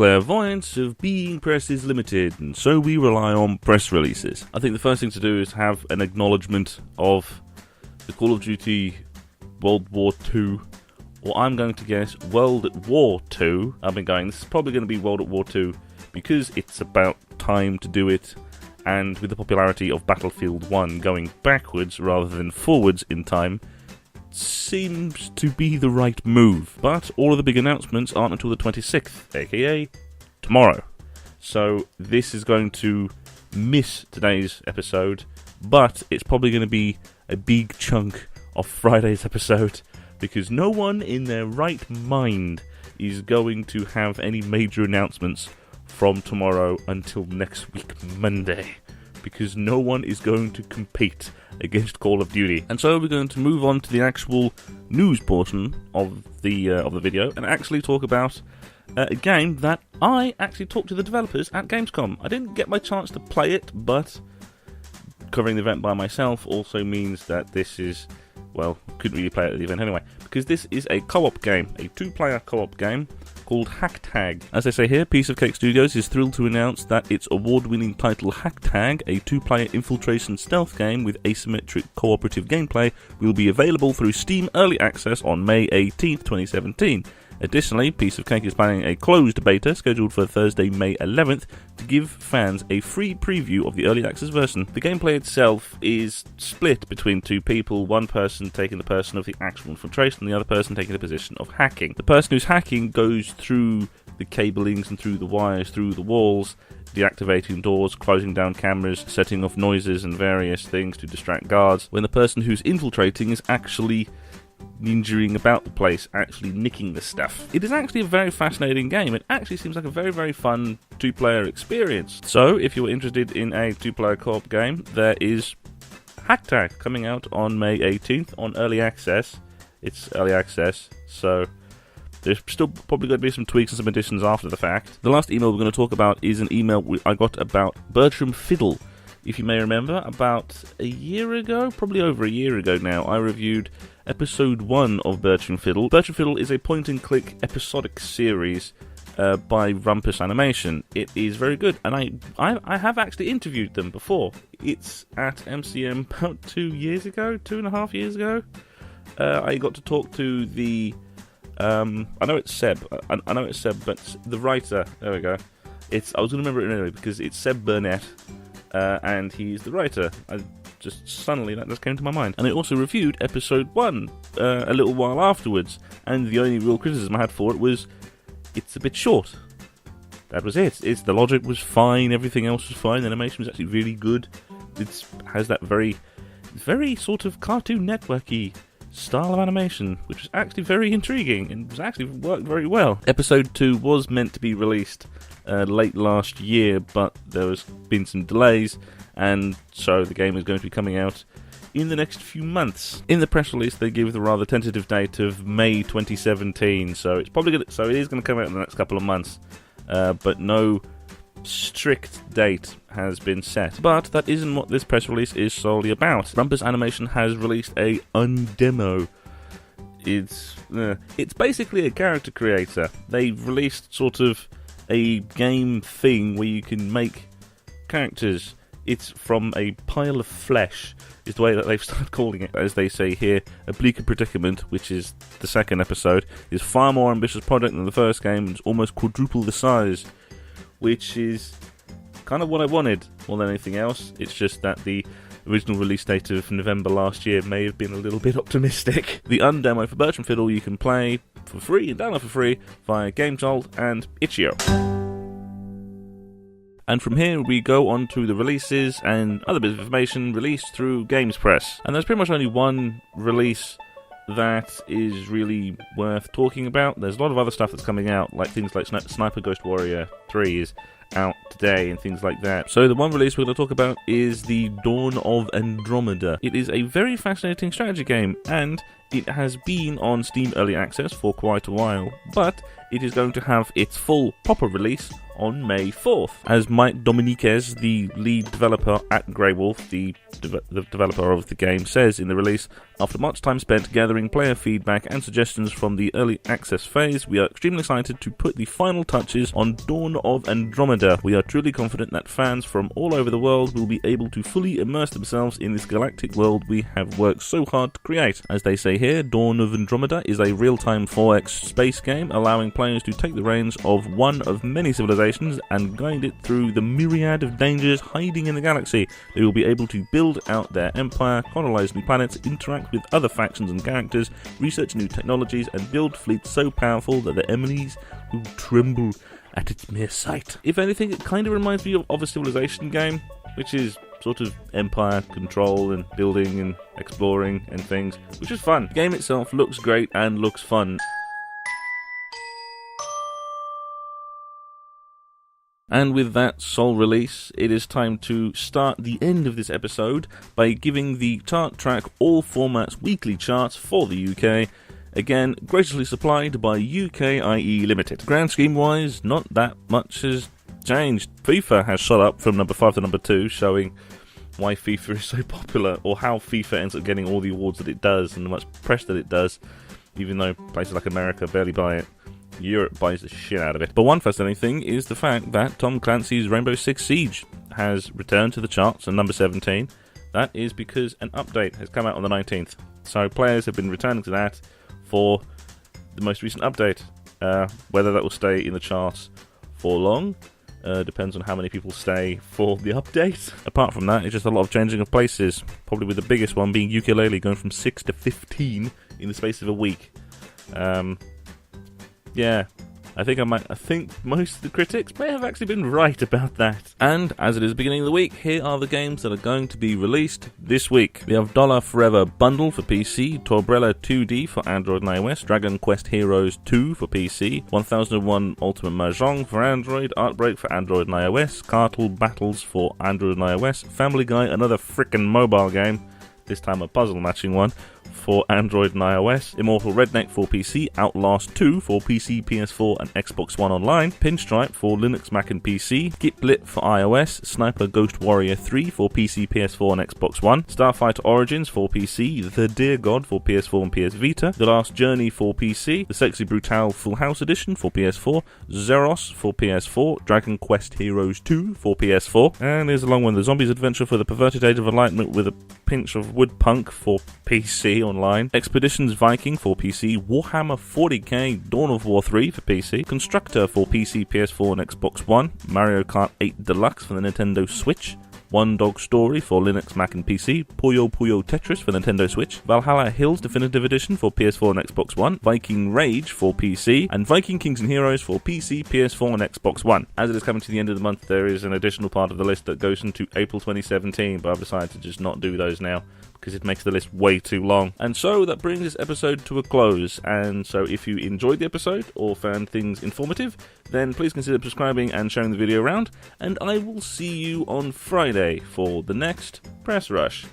clairvoyance of being press is limited, and so we rely on press releases. I think the first thing to do is have an acknowledgement of the Call of Duty World War II, or I'm going to guess World at War II. I've been going, this is probably going to be World at War II, because it's about time to do it, and with the popularity of Battlefield 1 going backwards rather than forwards in time, seems to be the right move. But all of the big announcements aren't until the 26th, aka tomorrow. So this is going to miss today's episode, but it's probably going to be a big chunk of Friday's episode, because no one in their right mind is going to have any major announcements from tomorrow until next week, Monday, because no one is going to compete against Call of Duty. And so we're going to move on to the actual news portion of the video and actually talk about a game that I actually talked to the developers at Gamescom. I didn't get my chance to play it, but covering the event by myself also means that this is, well, couldn't really play it at the event anyway, because this is a co-op game, a two-player co-op game called Hacktag. As I say here, Piece of Cake Studios is thrilled to announce that its award-winning title Hacktag, a two-player infiltration stealth game with asymmetric cooperative gameplay, will be available through Steam Early Access on May 18th, 2017. Additionally, Piece of Cake is planning a closed beta scheduled for Thursday, May 11th, to give fans a free preview of the early access version. The gameplay itself is split between two people, one person taking the person of the actual infiltration and the other person taking the position of hacking. The person who's hacking goes through the cablings and through the wires, through the walls, deactivating doors, closing down cameras, setting off noises and various things to distract guards, when the person who's infiltrating is actually ninjaing about the place, actually nicking the stuff. It is actually a very fascinating game. It actually seems like a very, very fun two-player experience. So, if you're interested in a two-player co-op game, there is Hacktag coming out on May 18th on Early Access. It's Early Access, so there's still probably going to be some tweaks and some additions after the fact. The last email we're going to talk about is an email I got about Bertram Fiddle. If you may remember, about a year ago, probably over a year ago now, I reviewed episode 1 of Bertram Fiddle. Bertram Fiddle is a point-and-click episodic series by Rumpus Animation. It is very good, and I have actually interviewed them before. It's at MCM about 2.5 years ago. I got to talk to the... I know it's Seb, but the writer... There we go. I was going to remember it anyway, because it's Seb Burnett, and he's the writer. Suddenly that just came to my mind. And I also reviewed episode 1 a little while afterwards, and the only real criticism I had for it was it's a bit short. That was it. The logic was fine, everything else was fine, the animation was actually really good. It has that very, very sort of Cartoon Network-y style of animation, which was actually very intriguing and was actually worked very well. Episode 2 was meant to be released late last year, but there has been some delays, and so the game is going to be coming out in the next few months. In the press release, they give the rather tentative date of May 2017, so it is going to come out in the next couple of months, but no strict date has been set. But that isn't what this press release is solely about. Rumpus Animation has released a undemo. It's basically a character creator. They've released sort of a game thing where you can make characters. It's from a pile of flesh, is the way that they've started calling it. As they say here, A Bleaker Predicament, which is the second episode, is far more ambitious project than the first game, and it's almost quadruple the size, which is kind of what I wanted more than anything else. It's just that the original release date of November last year may have been a little bit optimistic. The undemo for Bertram Fiddle you can play for free and download for free via GameJolt and Itch.io. And from here we go on to the releases and other bits of information released through Games Press. And there's pretty much only one release that is really worth talking about. There's a lot of other stuff that's coming out, like things like Sniper Ghost Warrior 3 is out today and things like that. So the one release we're going to talk about is the Dawn of Andromeda. It is a very fascinating strategy game, and it has been on Steam Early Access for quite a while, but it is going to have its full proper release on May 4th. As Mike Dominiquez, the lead developer at Grey Wolf, the developer of the game, says in the release, after much time spent gathering player feedback and suggestions from the early access phase, we are extremely excited to put the final touches on Dawn of Andromeda. We are truly confident that fans from all over the world will be able to fully immerse themselves in this galactic world we have worked so hard to create. As they say here, Dawn of Andromeda is a real-time 4X space game allowing players to take the reins of one of many civilizations and guide it through the myriad of dangers hiding in the galaxy. They will be able to build out their empire, colonize new planets, interact with other factions and characters, research new technologies, and build fleets so powerful that the enemies will tremble at its mere sight. If anything, it kind of reminds me of a Civilization game, which is sort of empire control and building and exploring and things, which is fun. The game itself looks great and looks fun. And with that sole release, it is time to start the end of this episode by giving the Chart Track All Formats weekly charts for the UK. Again, graciously supplied by UKIE Limited. Grand scheme wise, not that much has changed. FIFA has shot up from number 5 to number 2, showing why FIFA is so popular, or how FIFA ends up getting all the awards that it does and the much press that it does, even though places like America barely buy it. Europe buys the shit out of it. But one fascinating thing is the fact that Tom Clancy's Rainbow Six Siege has returned to the charts at number 17. That is because an update has come out on the 19th. So players have been returning to that for the most recent update. Whether that will stay in the charts for long depends on how many people stay for the update. Apart from that, it's just a lot of changing of places. Probably with the biggest one being Ukulele going from 6 to 15 in the space of a week. Yeah, I think most of the critics may have actually been right about that. And as it is the beginning of the week, here are the games that are going to be released this week. We have Dollar Forever Bundle for PC, Torbrella 2D for Android and iOS, Dragon Quest Heroes 2 for PC, 1001 Ultimate Mahjong for Android, Artbreak for Android and iOS, Cartel Battles for Android and iOS, Family Guy, another frickin' mobile game, this time a puzzle matching one, for Android and iOS, Immortal Redneck for PC, Outlast 2 for PC, PS4 and Xbox One Online, Pinstripe for Linux, Mac and PC, Gitlit for iOS, Sniper Ghost Warrior 3 for PC, PS4 and Xbox One, Starfighter Origins for PC, The Dear God for PS4 and PS Vita, The Last Journey for PC, The Sexy Brutale Full House Edition for PS4, Zeros for PS4, Dragon Quest Heroes 2 for PS4, and there's a long one, The Zombies Adventure for the Perverted Age of Enlightenment with a pinch of Woodpunk for PC Online, Expeditions Viking for PC, Warhammer 40k Dawn of War 3 for PC, Constructor for PC, PS4 and Xbox One, Mario Kart 8 Deluxe for the Nintendo Switch, One Dog Story for Linux, Mac and PC, Puyo Puyo Tetris for Nintendo Switch, Valhalla Hills Definitive Edition for PS4 and Xbox One, Viking Rage for PC, and Viking Kings and Heroes for PC, PS4 and Xbox One. As it is coming to the end of the month, there is an additional part of the list that goes into April 2017, but I've decided to just not do those now, because it makes the list way too long. And so that brings this episode to a close. And so if you enjoyed the episode or found things informative, then please consider subscribing and sharing the video around. And I will see you on Friday for the next Press Rush.